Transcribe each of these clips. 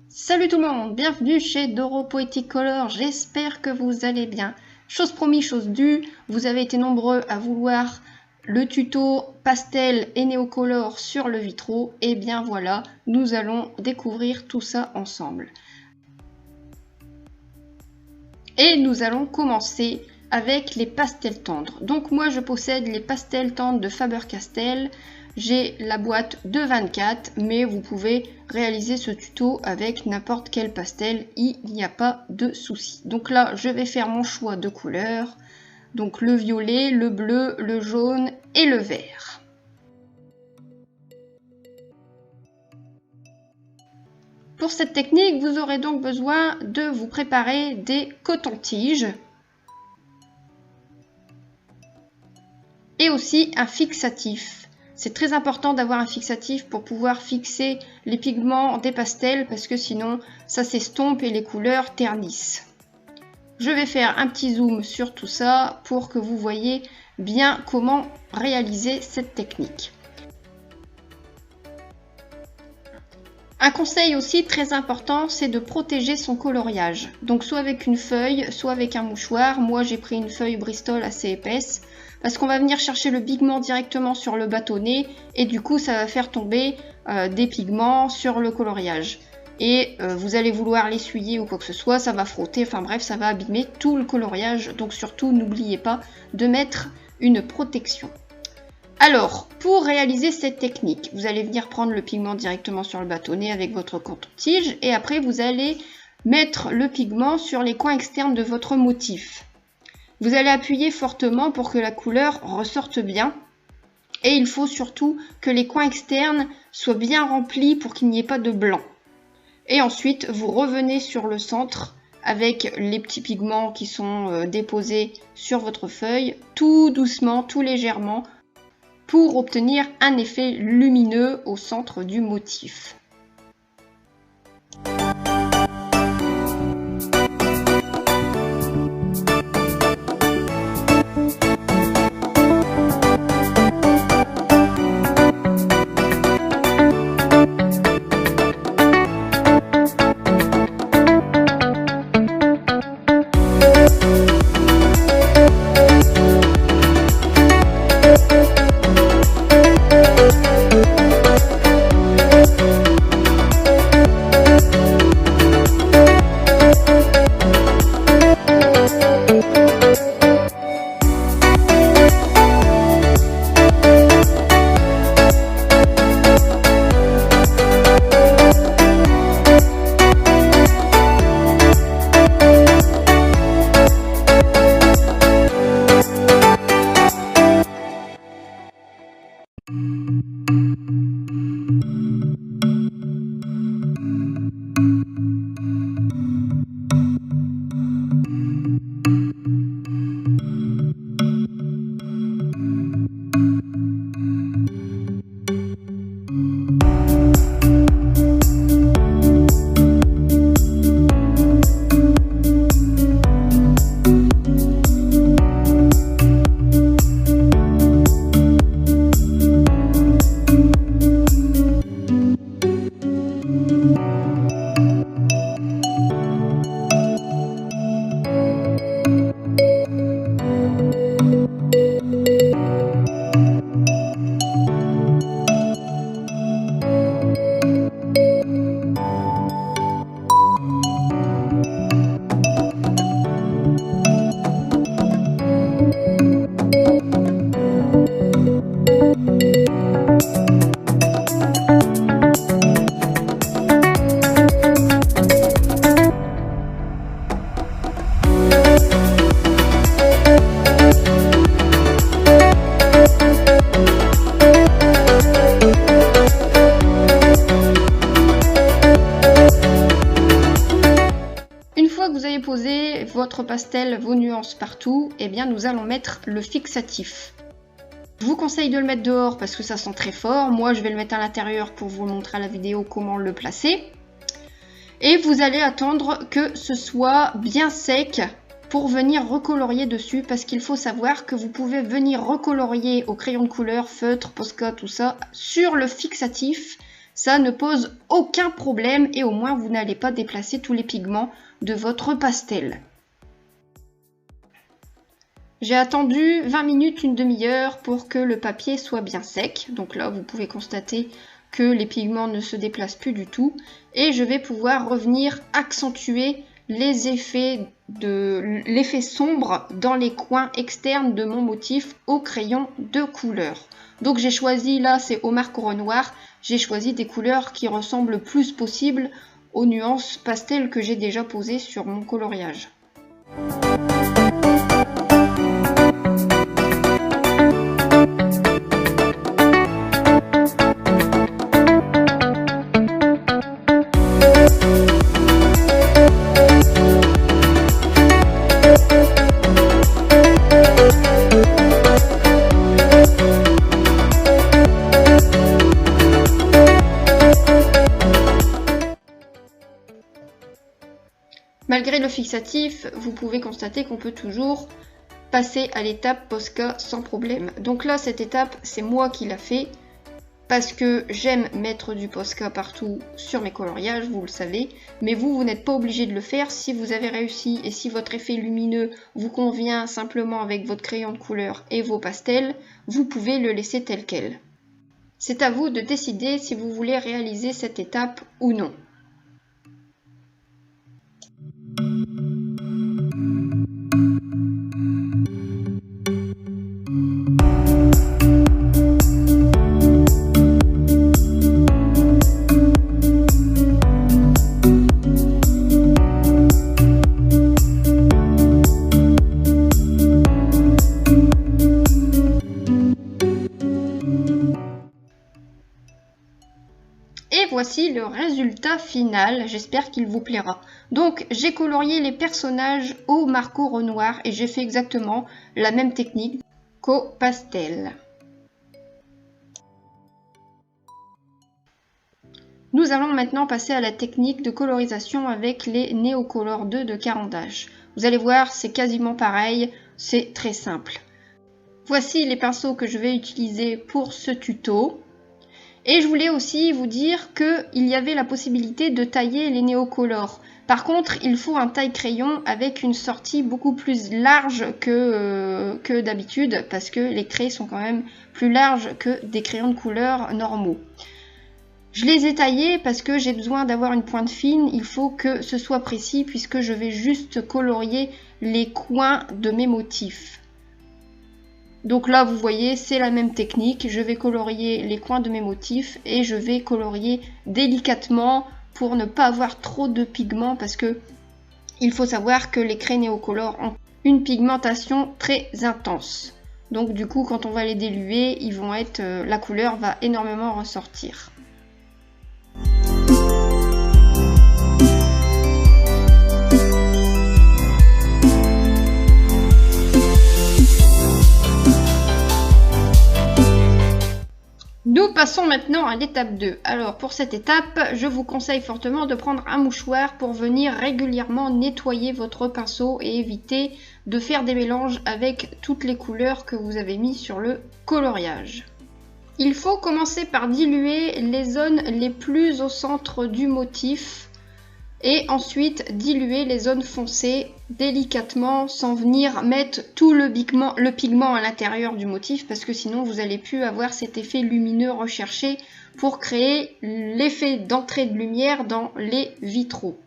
Salut tout le monde, bienvenue chez Doro Poetic Color, j'espère que vous allez bien. Chose promise, chose due, vous avez été nombreux à vouloir le tuto pastel et néocolor sur le Vitro, et bien voilà, nous allons découvrir tout ça ensemble. Et nous allons commencer avec les pastels tendres. Donc moi je possède les pastels tendres de Faber-Castell. J'ai la boîte de 24, mais vous pouvez réaliser ce tuto avec n'importe quel pastel, il n'y a pas de souci. Donc là, je vais faire mon choix de couleurs, donc le violet, le bleu, le jaune et le vert. Pour cette technique, vous aurez donc besoin de vous préparer des cotons-tiges et aussi un fixatif. C'est très important d'avoir un fixatif pour pouvoir fixer les pigments des pastels parce que sinon ça s'estompe et les couleurs ternissent. Je vais faire un petit zoom sur tout ça pour que vous voyez bien comment réaliser cette technique. Un conseil aussi très important, c'est de protéger son coloriage. Donc soit avec une feuille, soit avec un mouchoir. Moi j'ai pris une feuille Bristol assez épaisse. Parce qu'on va venir chercher le pigment directement sur le bâtonnet et du coup ça va faire tomber des pigments sur le coloriage. Et vous allez vouloir l'essuyer ou quoi que ce soit, ça va frotter, enfin bref, ça va abîmer tout le coloriage. Donc surtout n'oubliez pas de mettre une protection. Alors, pour réaliser cette technique, vous allez venir prendre le pigment directement sur le bâtonnet avec votre coton-tige et après vous allez mettre le pigment sur les coins externes de votre motif. Vous allez appuyer fortement pour que la couleur ressorte bien. Et il faut surtout que les coins externes soient bien remplis pour qu'il n'y ait pas de blanc. Et ensuite, vous revenez sur le centre avec les petits pigments qui sont déposés sur votre feuille, tout doucement, tout légèrement, pour obtenir un effet lumineux au centre du motif. Posez votre pastel, vos nuances partout, et bien nous allons mettre le fixatif. Je vous conseille de le mettre dehors parce que ça sent très fort. Moi je vais le mettre à l'intérieur pour vous montrer à la vidéo comment le placer. Et vous allez attendre que ce soit bien sec pour venir recolorier dessus, parce qu'il faut savoir que vous pouvez venir recolorier au crayon de couleur, feutre, Posca, tout ça, sur le fixatif ça ne pose aucun problème et au moins vous n'allez pas déplacer tous les pigments de votre pastel. J'ai attendu 20 minutes, une demi-heure pour que le papier soit bien sec. Donc là, vous pouvez constater que les pigments ne se déplacent plus du tout. Et je vais pouvoir revenir accentuer les effets l'effet sombre dans les coins externes de mon motif au crayon de couleur. Donc j'ai choisi, là c'est au marque au noir, j'ai choisi des couleurs qui ressemblent le plus possible aux nuances pastel que j'ai déjà posées sur mon coloriage. Malgré le fixatif, vous pouvez constater qu'on peut toujours passer à l'étape Posca sans problème. Donc là, cette étape, c'est moi qui l'a fait parce que j'aime mettre du Posca partout sur mes coloriages, vous le savez. Mais vous n'êtes pas obligé de le faire si vous avez réussi et si votre effet lumineux vous convient simplement avec votre crayon de couleur et vos pastels, vous pouvez le laisser tel quel. C'est à vous de décider si vous voulez réaliser cette étape ou non. Voici le résultat final, j'espère qu'il vous plaira. Donc j'ai colorié les personnages au marqueur au noir et j'ai fait exactement la même technique qu'au pastel. Nous allons maintenant passer à la technique de colorisation avec les Neocolor 2 de Caran d'Ache. Vous allez voir, c'est quasiment pareil, c'est très simple. Voici les pinceaux que je vais utiliser pour ce tuto. Et je voulais aussi vous dire qu'il y avait la possibilité de tailler les Neocolor. Par contre, il faut un taille-crayon avec une sortie beaucoup plus large que d'habitude, parce que les crayons sont quand même plus larges que des crayons de couleur normaux. Je les ai taillés parce que j'ai besoin d'avoir une pointe fine, il faut que ce soit précis puisque je vais juste colorier les coins de mes motifs. Donc là, vous voyez, c'est la même technique. Je vais colorier les coins de mes motifs et je vais colorier délicatement pour ne pas avoir trop de pigments parce que il faut savoir que les crayons Neocolor ont une pigmentation très intense. Donc du coup, quand on va les diluer, la couleur va énormément ressortir. Nous passons maintenant à l'étape 2. Alors pour cette étape, je vous conseille fortement de prendre un mouchoir pour venir régulièrement nettoyer votre pinceau et éviter de faire des mélanges avec toutes les couleurs que vous avez mis sur le coloriage. Il faut commencer par diluer les zones les plus au centre du motif et ensuite diluer les zones foncées délicatement sans venir mettre tout le pigment à l'intérieur du motif parce que sinon vous n'allez plus avoir cet effet lumineux recherché pour créer l'effet d'entrée de lumière dans les vitraux.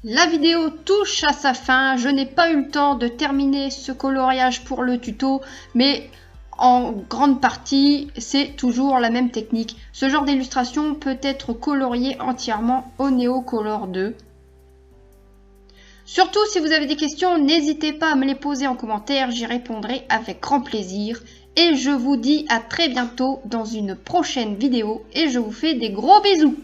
La vidéo touche à sa fin, je n'ai pas eu le temps de terminer ce coloriage pour le tuto, mais en grande partie, c'est toujours la même technique. Ce genre d'illustration peut être colorié entièrement au Neocolor 2. Surtout, si vous avez des questions, n'hésitez pas à me les poser en commentaire, j'y répondrai avec grand plaisir. Et je vous dis à très bientôt dans une prochaine vidéo et je vous fais des gros bisous.